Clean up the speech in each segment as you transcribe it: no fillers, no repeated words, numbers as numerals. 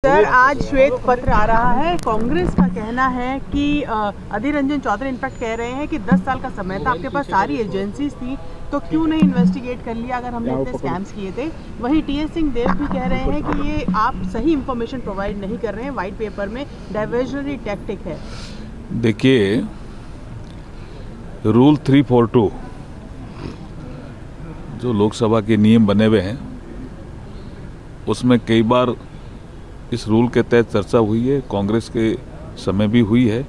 Sir, आज श्वेत पत्र आ रहा है। कांग्रेस का कहना है कि अधीर रंजन चौधरी इनफैक्ट कह रहे हैं कि 10 साल का समय था, आपके पास सारी एजेंसीज थी, तो क्यों नहीं इन्वेस्टिगेट कर लिया अगर हमने इतने स्कैम्स किए थे। वहीं टीएस सिंहदेव भी कह रहे हैं कि ये आप सही इंफॉर्मेशन प्रोवाइड नहीं कर रहे हैं, व्हाइट पेपर में डाइवर्जनरी टैक्टिक है। देखिए, रूल 342 जो लोकसभा के नियम बने हुए हैं उसमें कई बार इस रूल के तहत चर्चा हुई है, कांग्रेस के समय भी हुई है।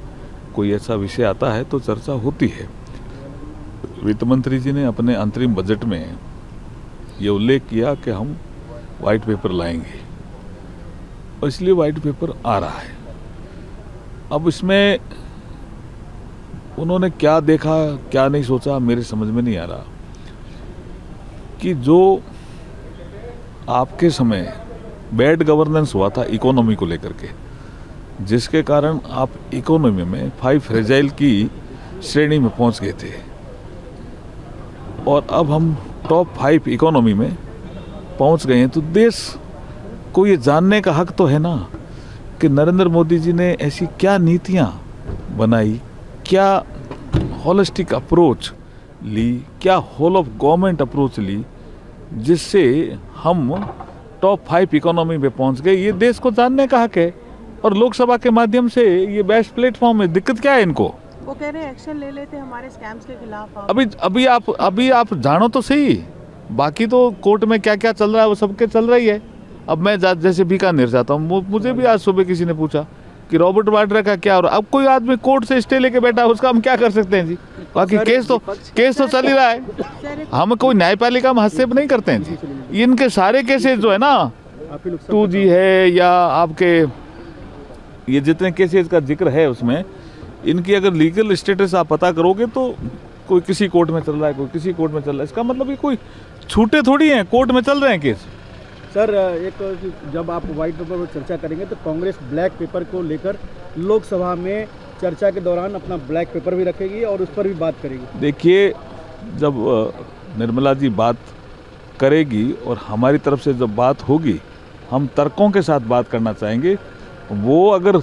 कोई ऐसा विषय आता है तो चर्चा होती है। वित्त मंत्री जी ने अपने अंतरिम बजट में ये उल्लेख किया कि हम व्हाइट पेपर लाएंगे और इसलिए व्हाइट पेपर आ रहा है। अब इसमें उन्होंने क्या देखा क्या नहीं सोचा मेरे समझ में नहीं आ रहा कि जो आपके समय बैड गवर्नेंस हुआ था इकोनॉमी को लेकर के, जिसके कारण आप इकोनॉमी में 5 फ्रेजाइल की श्रेणी में पहुंच गए थे और अब हम टॉप 5 इकोनॉमी में पहुंच गए हैं, तो देश को ये जानने का हक तो है ना कि नरेंद्र मोदी जी ने ऐसी क्या नीतियां बनाई, क्या होलिस्टिक अप्रोच ली, क्या होल ऑफ गवर्नमेंट अप्रोच ली, जिससे हम टॉप 5 इकोनॉमी में पहुंच गए। ये देश को जानने का हक है और लोकसभा के माध्यम से ये बेस्ट प्लेटफॉर्म है। दिक्कत क्या है इनको? वो कह रहे हैं एक्शन ले लेते हमारे स्कैम्स के खिलाफ। अभी आप जानो तो सही, बाकी तो कोर्ट में क्या क्या चल रहा है वो सबके चल रही है। अब मैं जैसे बीकानेर जाता हूँ, मुझे भी आज सुबह किसी ने पूछा कि रॉबर्ट वाड्रा का क्या हो रहा है। अब कोई आदमी कोर्ट से स्टे लेके बैठा है, उसका हम क्या कर सकते हैं जी? बाकी केस तो चल ही रहा है। हम कोई न्यायपालिका में हस्तक्षेप नहीं करते हैं जी। इनके सारे केसेस जो है ना, 2G है या आपके ये जितने केसेस का जिक्र है उसमें, इनकी अगर लीगल स्टेटस आप पता करोगे तो कोई किसी कोर्ट में चल रहा है, कोई किसी कोर्ट में चल रहा है। इसका मतलब ये कोई छूटे थोड़ी हैं, कोर्ट में चल रहे हैं केस। सर, एक जब आप व्हाइट पेपर पर चर्चा करेंगे तो कांग्रेस ब्लैक पेपर को लेकर लोकसभा में चर्चा के दौरान अपना ब्लैक पेपर भी रखेगी और उस पर भी बात करेगी। देखिए, जब निर्मला जी बात करेगी और हमारी तरफ से जब बात होगी, हम तर्कों के साथ बात करना चाहेंगे। वो अगर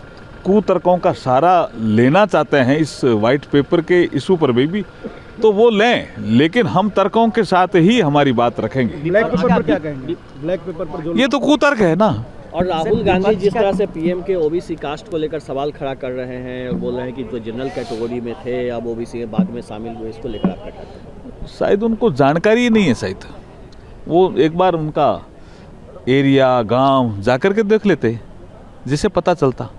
कुतर्कों का सहारा लेना चाहते हैं इस व्हाइट पेपर के इशू पर भी तो वो लें, लेकिन हम तर्कों के साथ ही हमारी बात रखेंगे। ब्लैक पेपर पर क्या कहेंगे? ब्लैक पेपर पर जो ये तो कुतर्क है ना। और राहुल गांधी जिस तरह से पीएम के ओबीसी कास्ट को लेकर सवाल खड़ा कर रहे हैं और बोल रहे हैं कि जो जनरल कैटेगरी में थे अब ओबीसी में बाद में शामिल हुए, इसको लेकर आप क्या कहते हैं? शायद उनको जानकारी ही नहीं है। शायद वो एक बार उनका एरिया गांव जाकर के देख लेते, जिससे पता चलता।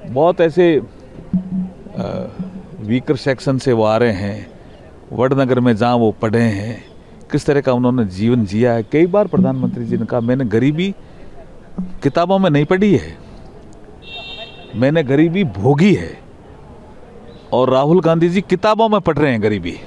बहुत ऐसे वीकर सेक्शन से वो आ रहे हैं, वडनगर में जहाँ वो पढ़े हैं, किस तरह का उन्होंने जीवन जिया है। कई बार प्रधानमंत्री जी ने कहा मैंने गरीबी किताबों में नहीं पढ़ी है, मैंने गरीबी भोगी है, और राहुल गांधी जी किताबों में पढ़ रहे हैं गरीबी।